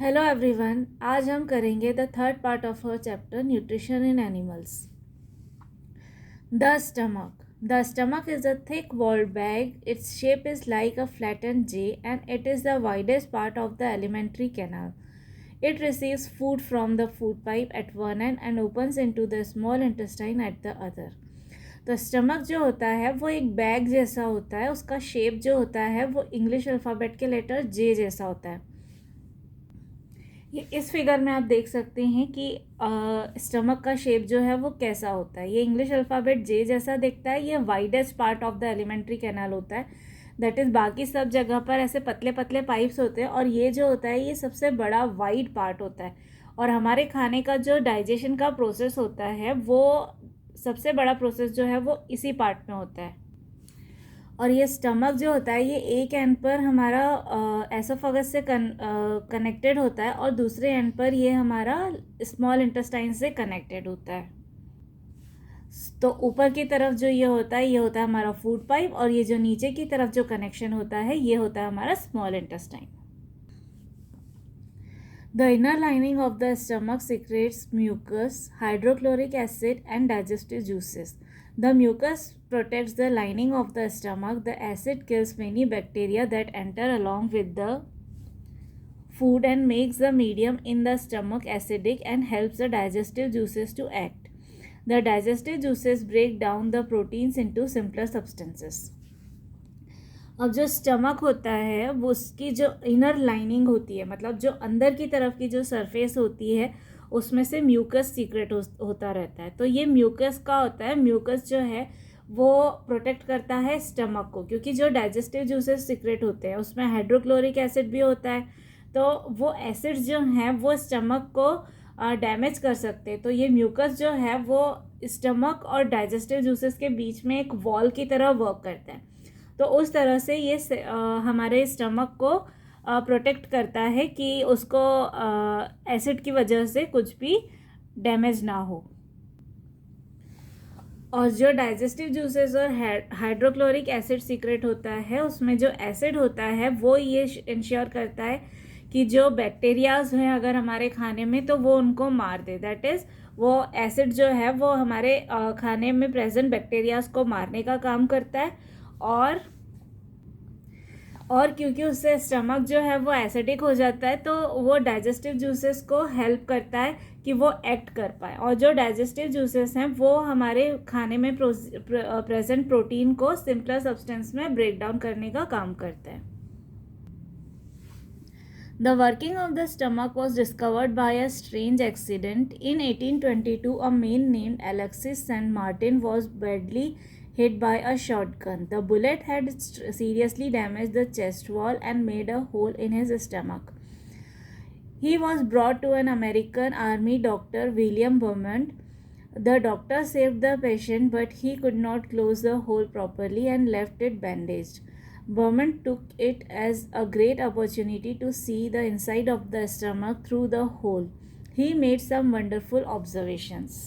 Hello everyone, आज हम करेंगे the third part of our chapter nutrition in animals. The stomach is a thick walled bag. Its shape is like a flattened J and it is the widest part of the alimentary canal. It receives food from the food pipe at one end and opens into the small intestine at the other. तो stomach जो होता है वो एक bag जैसा होता है। उसका शेप जो होता है वो इंग्लिश अल्फ़ाबेट के लेटर जे जैसा होता है। ये इस फिगर में आप देख सकते हैं कि स्टमक का शेप जो है वो कैसा होता है। ये इंग्लिश अल्फ़ाबेट जे जैसा दिखता है। ये widest part of the alimentary canal होता है। दैट इज़ बाकी सब जगह पर ऐसे पतले पतले पाइप्स होते हैं और ये जो होता है ये सबसे बड़ा वाइड पार्ट होता है। और हमारे खाने का जो डाइजेशन का प्रोसेस होता है वो सबसे बड़ा प्रोसेस जो है वो इसी पार्ट में होता है। और ये स्टमक जो होता है ये एक एंड पर हमारा एसोफेगस से कनेक्टेड होता है और दूसरे एंड पर ये हमारा स्मॉल इंटेस्टाइन से कनेक्टेड होता है। तो ऊपर की तरफ जो ये होता है हमारा फूड पाइप और ये जो नीचे की तरफ जो कनेक्शन होता है ये होता है हमारा small intestine. The inner lining of the stomach secretes mucus, hydrochloric acid, and digestive juices. The mucus protects the lining of the stomach. The acid kills many bacteria that enter along with the food and makes the medium in the stomach acidic and helps the digestive juices to act. The digestive juices break down the proteins into simpler substances. अब जो stomach होता है वो उसकी जो inner lining होती है, मतलब जो अंदर की तरफ की जो सरफेस होती है उसमें से म्यूकस सीक्रेट होता रहता है। तो ये म्यूकस का होता है, म्यूकस जो है वो प्रोटेक्ट करता है स्टमक को, क्योंकि जो डाइजेस्टिव जूसेस सीक्रेट होते हैं उसमें हाइड्रोक्लोरिक एसिड भी होता है। तो वो एसिड जो हैं वो स्टमक को डैमेज कर सकते हैं। तो ये म्यूकस जो है वो स्टमक और डाइजेस्टिव जूसेस के बीच में एक वॉल की तरह वर्क करता है। तो उस तरह से ये हमारे स्टमक को प्रोटेक्ट करता है कि उसको एसिड की वजह से कुछ भी डैमेज ना हो। और जो डाइजेस्टिव जूसेस और हाइड्रोक्लोरिक एसिड सीक्रेट होता है उसमें जो एसिड होता है वो ये इंश्योर करता है कि जो बैक्टीरियाज हैं अगर हमारे खाने में तो वो उनको मार दे। दैट इज़ वो एसिड जो है वो हमारे खाने में प्रेजेंट बैक्टीरियाज को मारने का काम करता है। और क्योंकि उससे स्टमक जो है वो एसिडिक हो जाता है तो वो डाइजेस्टिव जूसेस को हेल्प करता है कि वो एक्ट कर पाए। और जो डाइजेस्टिव जूसेस हैं वो हमारे खाने में प्रेजेंट प्रोटीन को सिंपलर सब्सटेंस में ब्रेक डाउन करने का काम करता है। The working of the stomach was discovered by a strange accident. In 1822, a man named Alexis Saint Martin was badly hit by a shotgun. The bullet had seriously damaged the chest wall and made a hole in his stomach. He was brought to an American army doctor, William Beaumont. The doctor saved the patient, but he could not close the hole properly and left it bandaged. Beaumont took it as a great opportunity to see the inside of the stomach through the hole. He made some wonderful observations.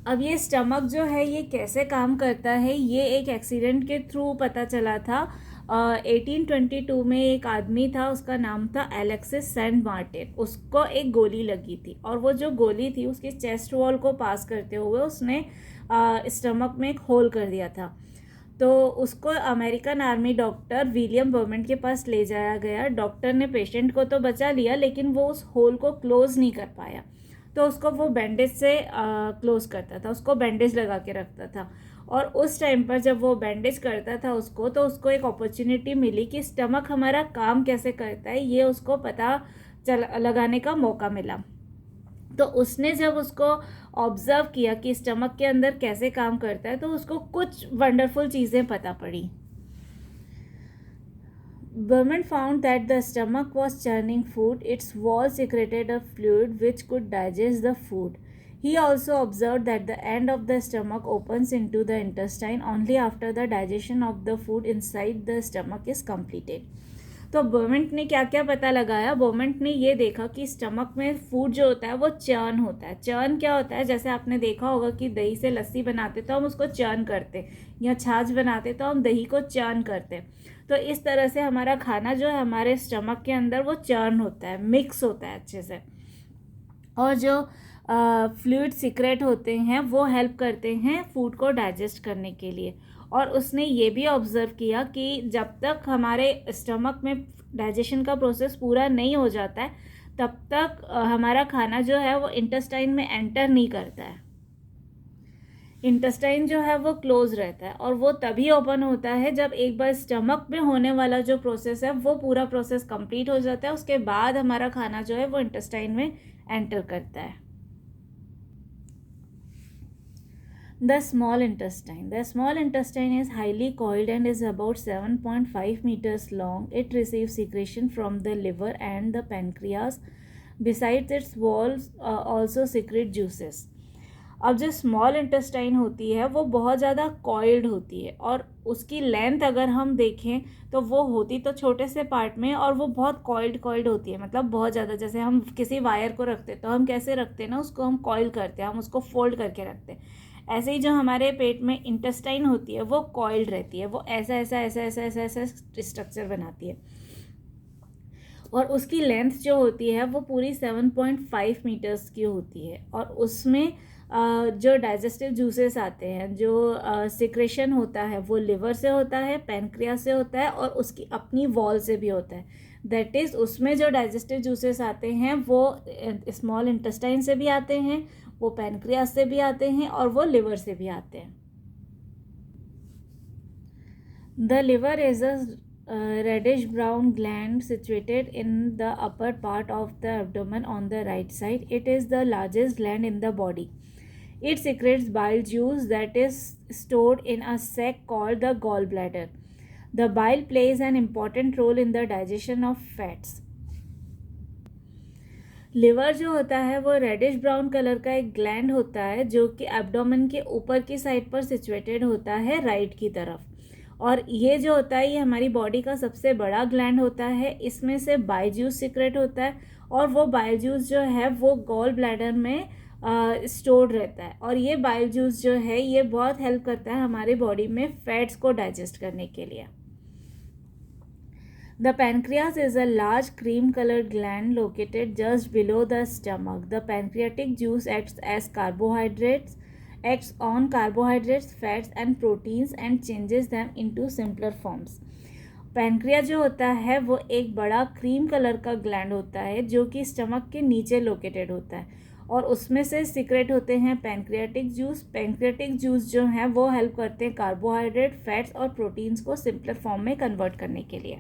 अब ये stomach जो है ये कैसे काम करता है ये एक एक्सीडेंट के थ्रू पता चला था। 1822 में एक आदमी था, उसका नाम था एलेक्सिस सेंट मार्टिन। उसको एक गोली लगी थी और वो जो गोली थी उसकी चेस्ट वॉल को पास करते हुए उसने स्टमक में एक होल कर दिया था। तो उसको अमेरिकन आर्मी डॉक्टर विलियम बर्मेंट के पास ले जाया गया। डॉक्टर ने पेशेंट को तो बचा लिया लेकिन वो उस होल को क्लोज़ नहीं कर पाया। तो उसको वो बैंडेज से क्लोज़ करता था, उसको बैंडेज लगा के रखता था। और उस टाइम पर जब वो बैंडेज करता था उसको, तो उसको एक अपॉर्चुनिटी मिली कि स्टमक हमारा काम कैसे करता है ये उसको पता लगाने का मौका मिला। तो उसने जब उसको ऑब्ज़र्व किया कि स्टमक के अंदर कैसे काम करता है तो उसको कुछ वंडरफुल चीज़ें पता पड़ी। Beaumont found that the stomach was churning food. Its wall secreted a fluid which could digest the food. He also observed that the end of the stomach opens into the intestine only after the digestion of the food inside the stomach is completed. तो बोमेंट ने क्या क्या पता लगाया? बोमेंट ने ये देखा कि स्टमक में फूड जो होता है वो चर्न होता है। चर्न क्या होता है? जैसे आपने देखा होगा कि दही से लस्सी बनाते तो हम उसको चर्न करते, या छाछ बनाते तो हम दही को चर्न करते। तो इस तरह से हमारा खाना जो है हमारे स्टमक के अंदर वो चर्न होता है, मिक्स होता है अच्छे से, और जो फ्लूइड सीक्रेट होते हैं वो हेल्प करते हैं फूड को डाइजेस्ट करने के लिए। और उसने ये भी ऑब्ज़र्व किया कि जब तक हमारे स्टमक में डाइजेशन का प्रोसेस पूरा नहीं हो जाता है तब तक हमारा खाना जो है वो इंटेस्टाइन में एंटर नहीं करता है। इंटेस्टाइन जो है वो क्लोज रहता है और वो तभी ओपन होता है जब एक बार स्टमक में होने वाला जो प्रोसेस है वो पूरा प्रोसेस कंप्लीट हो जाता है, उसके बाद हमारा खाना जो है वो इंटेस्टाइन में एंटर करता है। The small intestine. The small intestine is highly coiled and is about 7.5 meters long. It receives secretion from the liver and the pancreas. Besides, its walls also secrete juices. अब जो small intestine होती है वो बहुत ज़्यादा coiled होती है और उसकी लेंथ अगर हम देखें तो वो होती तो छोटे से पार्ट में और वो बहुत कॉइल्ड होती है, मतलब बहुत ज़्यादा। जैसे हम किसी वायर को रखते तो हम कैसे रखते हैं ना, उसको हम कॉइल करते हैं, हम उसको फोल्ड करके रखते हैं। ऐसे ही जो हमारे पेट में इंटेस्टाइन होती है वो कॉइल्ड रहती है, वो ऐसा ऐसा ऐसा ऐसा ऐसा ऐसा स्ट्रक्चर बनाती है और उसकी लेंथ जो होती है वो पूरी 7.5 मीटर्स की होती है। और उसमें जो डाइजेस्टिव जूसेस आते हैं, जो सिक्रेशन होता है वो लिवर से होता है, पैनक्रियास से होता है और उसकी अपनी वॉल से भी होता है। दैट इज़ उसमें जो डाइजेस्टिव जूसेस आते हैं वो स्मॉल इंटेस्टाइन से भी आते हैं, वो पैनक्रियास से भी आते हैं और वो लिवर से भी आते हैं। The liver is a reddish brown gland situated in the upper part of the abdomen on the right side. It is the largest gland in the body. It secretes bile juice that is stored in a sac called the gallbladder. The bile plays an important role in the digestion of fats. Liver जो होता है वो reddish brown colour का एक gland होता है जो कि एब्डोमेन के ऊपर की साइड पर सिचुएटेड होता है राइट की तरफ, और ये जो होता है ये हमारी बॉडी का सबसे बड़ा ग्लैंड होता है। इसमें से बाइल जूस सीक्रेट होता है और वो बाइल जूस जो है वो गॉल ब्लैडर में स्टोर्ड रहता है, और ये बाइल जूस जो है ये बहुत हेल्प करता है हमारी बॉडी में फैट्स को डाइजेस्ट करने के लिए। The pancreas is a large cream-colored gland located just below the stomach. The pancreatic juice acts on carbohydrates, fats, and proteins and changes them into simpler forms. Pancreas जो होता है वो एक बड़ा क्रीम कलर का ग्लैंड होता है जो कि स्टमक के नीचे लोकेटेड होता है और उसमें से सीक्रेट होते हैं पैनक्रियाटिक जूस। पैनक्रियाटिक जूस जो है वो हेल्प करते हैं कार्बोहाइड्रेट, फैट्स और प्रोटीन्स को सिंपलर फॉर्म में कन्वर्ट करने के लिए।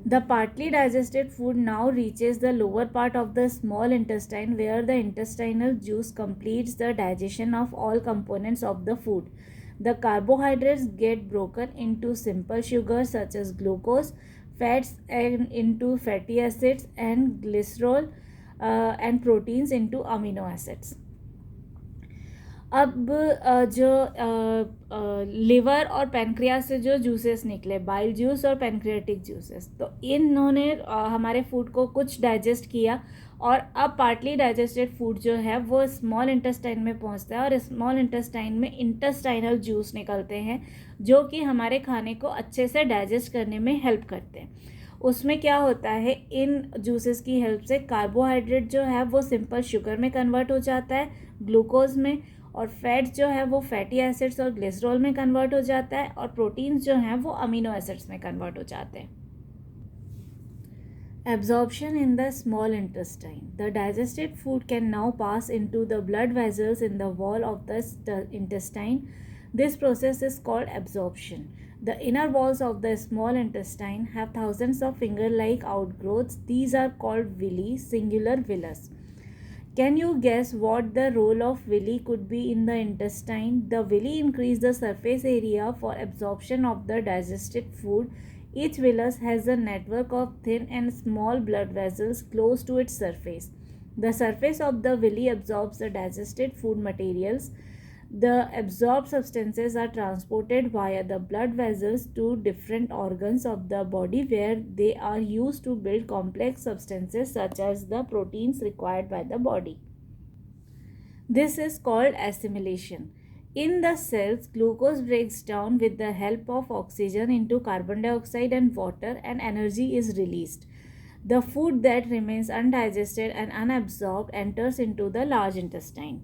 The partly digested food now reaches the lower part of the small intestine where the intestinal juice completes the digestion of all components of the food. The carbohydrates get broken into simple sugars such as glucose, fats and into fatty acids, and glycerol and proteins into amino acids. अब जो liver और pancreas से जो juices निकले, bile juice और pancreatic juices, तो इन्होंने हमारे फूड को कुछ डाइजेस्ट किया और अब पार्टली डाइजेस्टेड फूड जो है वो स्मॉल इंटेस्टाइन में पहुंचता है और स्मॉल इंटेस्टाइन में इंटेस्टाइनल जूस निकलते हैं जो कि हमारे खाने को अच्छे से डाइजेस्ट करने में हेल्प करते हैं। उसमें क्या होता है, इन जूसेस की हेल्प से कार्बोहाइड्रेट जो है वो सिंपल शुगर में कन्वर्ट हो जाता है, ग्लूकोज में, और फैट्स जो है वो फैटी एसिड्स और ग्लिसरॉल में कन्वर्ट हो जाता है, और प्रोटीन्स जो हैं वो अमीनो एसिड्स में कन्वर्ट हो जाते हैं। Absorption in the small intestine. The digested food can now pass into the blood vessels in the wall of the intestine. This process is called absorption. The inner walls of the small intestine have thousands of finger-like outgrowths. These are called villi, singular villus. Can you guess what the role of villi could be in the intestine? The villi increase the surface area for absorption of the digested food. Each villus has a network of thin and small blood vessels close to its surface. The surface of the villi absorbs the digested food materials. The absorbed substances are transported via the blood vessels to different organs of the body where they are used to build complex substances such as the proteins required by the body. This is called assimilation. In the cells, glucose breaks down with the help of oxygen into carbon dioxide and water, and energy is released. The food that remains undigested and unabsorbed enters into the large intestine.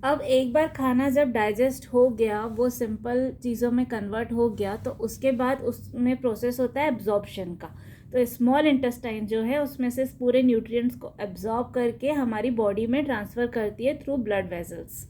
अब एक बार खाना जब digest हो गया, वो simple चीज़ों में convert हो गया, तो उसके बाद उसमें प्रोसेस होता है एब्जॉर्प्शन का. तो स्मॉल इंटेस्टाइन जो है उसमें से पूरे न्यूट्रिएंट्स को एब्जॉर्ब करके हमारी बॉडी में ट्रांसफ़र करती है through blood vessels.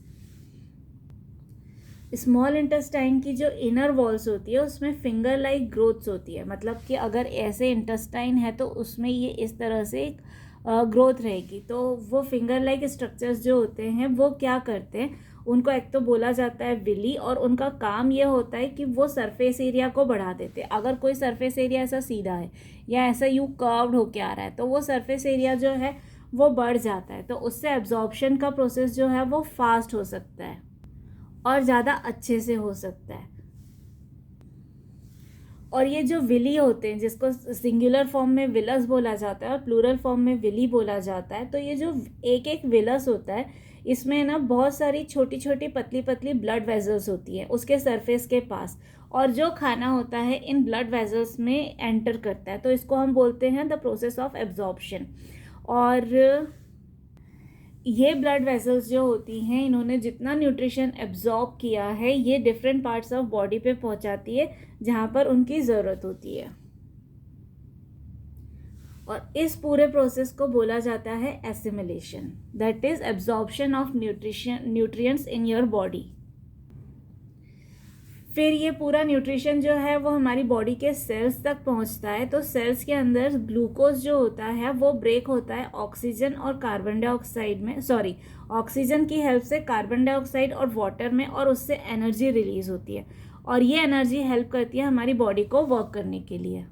Small intestine की जो इनर वॉल्स होती है उसमें फिंगर लाइक ग्रोथ्स होती है. मतलब कि अगर ऐसे इंटेस्टाइन है तो उसमें ये इस तरह से एक ग्रोथ रहेगी. तो वो फिंगर लाइक स्ट्रक्चर्स जो होते हैं वो क्या करते हैं, उनको एक तो बोला जाता है विली, और उनका काम ये होता है कि वो सरफेस एरिया को बढ़ा देते हैं. अगर कोई सरफेस एरिया ऐसा सीधा है या ऐसा यूँ कर्व्ड होके आ रहा है तो वो सरफेस एरिया जो है वो बढ़ जाता है. तो उससे एब्जॉर्प्शन का प्रोसेस जो है वो फास्ट हो सकता है और ज़्यादा अच्छे से हो सकता है. और ये जो विली होते हैं, जिसको सिंगुलर फॉर्म में विलस बोला जाता है और प्लूरल फॉर्म में विली बोला जाता है, तो ये जो एक एक विलस होता है इसमें ना बहुत सारी छोटी छोटी पतली पतली ब्लड वेजल्स होती हैं उसके सरफेस के पास, और जो खाना होता है इन ब्लड वेजल्स में एंटर करता है. तो इसको हम बोलते हैं द प्रोसेस ऑफ एब्जॉर्प्शन. और ये ब्लड वेसल्स जो होती हैं, इन्होंने जितना न्यूट्रिशन एब्जॉर्ब किया है ये डिफरेंट पार्ट्स ऑफ बॉडी पे पहुंचाती है जहाँ पर उनकी ज़रूरत होती है. और इस पूरे प्रोसेस को बोला जाता है assimilation, that is absorption of nutrients in your body. फिर ये पूरा न्यूट्रिशन जो है वो हमारी बॉडी के सेल्स तक पहुंचता है. तो सेल्स के अंदर ग्लूकोज जो होता है वो ब्रेक होता है ऑक्सीजन और कार्बन डाइऑक्साइड में, ऑक्सीजन की हेल्प से कार्बन डाइऑक्साइड और वाटर में, और उससे एनर्जी रिलीज होती है. और ये एनर्जी हेल्प करती है हमारी बॉडी को वर्क करने के लिए.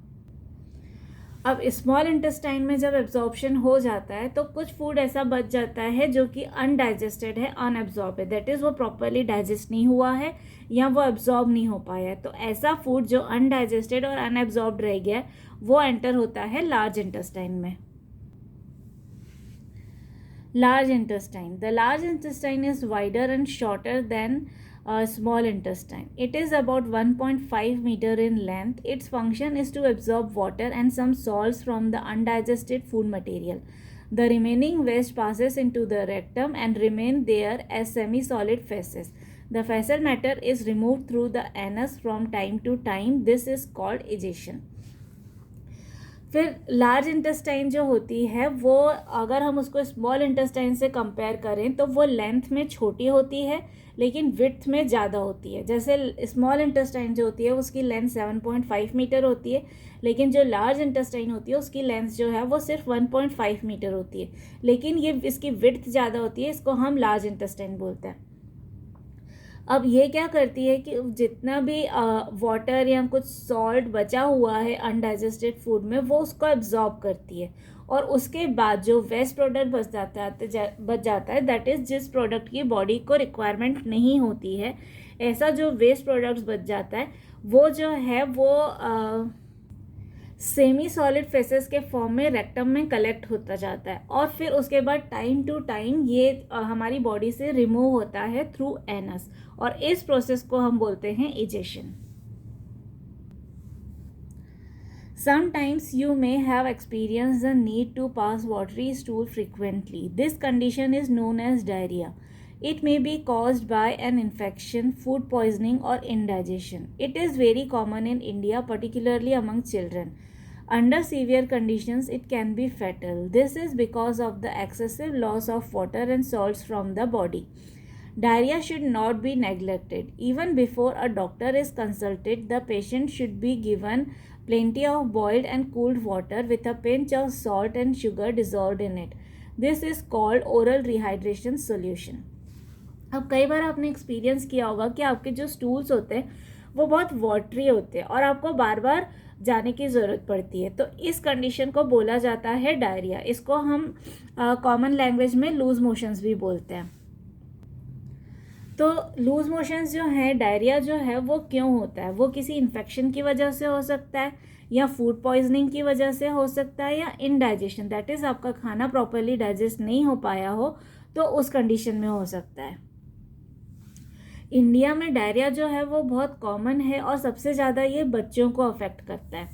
अब स्मॉल इंटेस्टाइन में जब एब्जॉर्प्शन हो जाता है तो कुछ फूड ऐसा बच जाता है जो कि अनडाइजेस्टेड है, अनएब्जॉर्ब है, दैट इज़ वो प्रॉपरली डाइजेस्ट नहीं हुआ है या वो एब्जॉर्ब नहीं हो पाया है. तो ऐसा फूड जो अनडाइजेस्टेड और अनएब्जॉर्ब्ड रह गया है वो एंटर होता है लार्ज इंटेस्टाइन में. Large intestine, the large intestine is wider and shorter than small intestine. It is about 1.5 meter in length. Its function is to absorb water and some salts from the undigested food material. The remaining waste passes into the rectum and remain there as semi-solid feces. The fecal matter is removed through the anus from time to time. This is called egestion. फिर large intestine जो होती है वो अगर हम उसको small intestine से compare करें तो वो लेंथ में छोटी होती है लेकिन विड्थ में ज़्यादा होती है. जैसे स्मॉल इंटेस्टाइन जो होती है उसकी लेंथ 7.5 मीटर होती है, लेकिन जो लार्ज इंटेस्टाइन होती है उसकी लेंथ जो है वो सिर्फ 1.5 मीटर होती है, लेकिन ये इसकी विड्थ ज़्यादा होती है. इसको हम लार्ज इंटेस्टाइन बोलते हैं. अब ये क्या करती है कि जितना भी वाटर या कुछ सॉल्ट बचा हुआ है अनडाइजेस्टेड फूड में वो उसको एब्जॉर्ब करती है, और उसके बाद जो वेस्ट प्रोडक्ट बच जाता है दैट इज़ जिस प्रोडक्ट की बॉडी को रिक्वायरमेंट नहीं होती है, ऐसा जो वेस्ट प्रोडक्ट्स बच जाता है वो जो है वो सेमी सॉलिड फेसेस के फॉर्म में रेक्टम में कलेक्ट होता जाता है, और फिर उसके बाद टाइम टू टाइम ये हमारी बॉडी से रिमूव होता है थ्रू एनस, और इस प्रोसेस को हम बोलते हैं egestion. Sometimes you may have experienced the need to pass watery stool frequently. This condition is known as diarrhea. It may be caused by an infection, food poisoning, or indigestion. It is very common in India, particularly among children. Under severe conditions, it can be fatal. This is because of the excessive loss of water and salts from the body. Diarrhea should not be neglected. Even before a doctor is consulted, the patient should be given plenty of boiled and cooled water with a pinch of salt and sugar dissolved in it. This is called oral rehydration solution. अब कई बार आपने experience किया होगा कि आपके जो stools होते हैं वो बहुत वाटरी होते हैं और आपको बार बार जाने की ज़रूरत पड़ती है, तो इस कंडीशन को बोला जाता है डायरिया. इसको हम कॉमन लैंग्वेज में लूज मोशंस भी बोलते हैं. तो लूज मोशंस जो है, डायरिया जो है वो क्यों होता है? वो किसी इन्फेक्शन की वजह से हो सकता है, या फूड पॉइजनिंग की वजह से हो सकता है, या इनडाइजेशन, दैट इज़ आपका खाना प्रॉपरली डाइजेस्ट नहीं हो पाया हो तो उस कंडीशन में हो सकता है. इंडिया में डायरिया जो है वो बहुत कॉमन है और सबसे ज़्यादा ये बच्चों को अफेक्ट करता है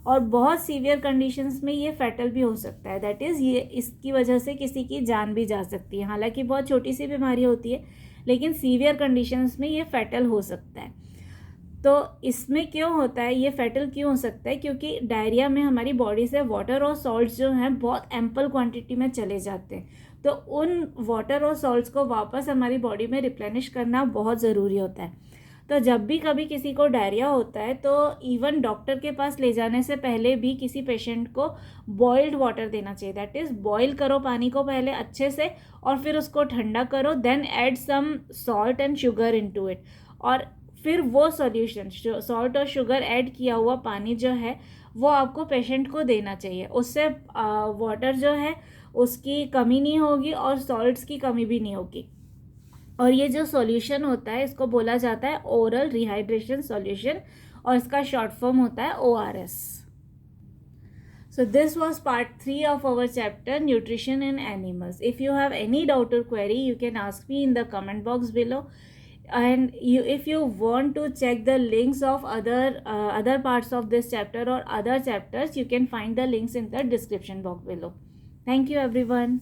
और बहुत सीवियर कंडीशंस में ये फैटल भी हो सकता है। दैट इज़ ये इसकी वजह से किसी की जान भी जा सकती है। हालांकि बहुत छोटी सी बीमारी होती है लेकिन सीवियर कंडीशंस में ये फैटल हो सकता है। तो इसमें क्यों होता है, ये फैटल क्यों हो सकता है? क्योंकि डायरिया में हमारी बॉडी से वाटर और सॉल्ट्स जो हैं बहुत एम्पल क्वांटिटी में चले जाते हैं। तो उन वाटर और सॉल्ट्स को वापस हमारी बॉडी में रिप्लेनिश करना बहुत ज़रूरी होता है। तो जब भी कभी किसी को डायरिया होता है तो इवन डॉक्टर के पास ले जाने से पहले भी किसी पेशेंट को बॉइल्ड वाटर देना चाहिए। दैट इज़ बॉईल करो पानी को पहले अच्छे से और फिर उसको ठंडा करो, then add some salt and sugar into it, और फिर वो सॉल्यूशन सॉल्ट और शुगर ऐड किया हुआ पानी जो है वो आपको पेशेंट को देना चाहिए। उससे वाटर जो है उसकी कमी नहीं होगी और सॉल्ट्स की कमी भी नहीं होगी। और ये जो सॉल्यूशन होता है इसको बोला जाता है ओरल रिहाइड्रेशन सॉल्यूशन और इसका शॉर्ट फॉर्म होता है ORS। So this was part 3 of our chapter Nutrition in Animals. If you have any doubt or query, you can ask me in the comment box below. And if you want to check the links of other parts of this chapter or other chapters, you can find the links in the description box below. Thank you everyone.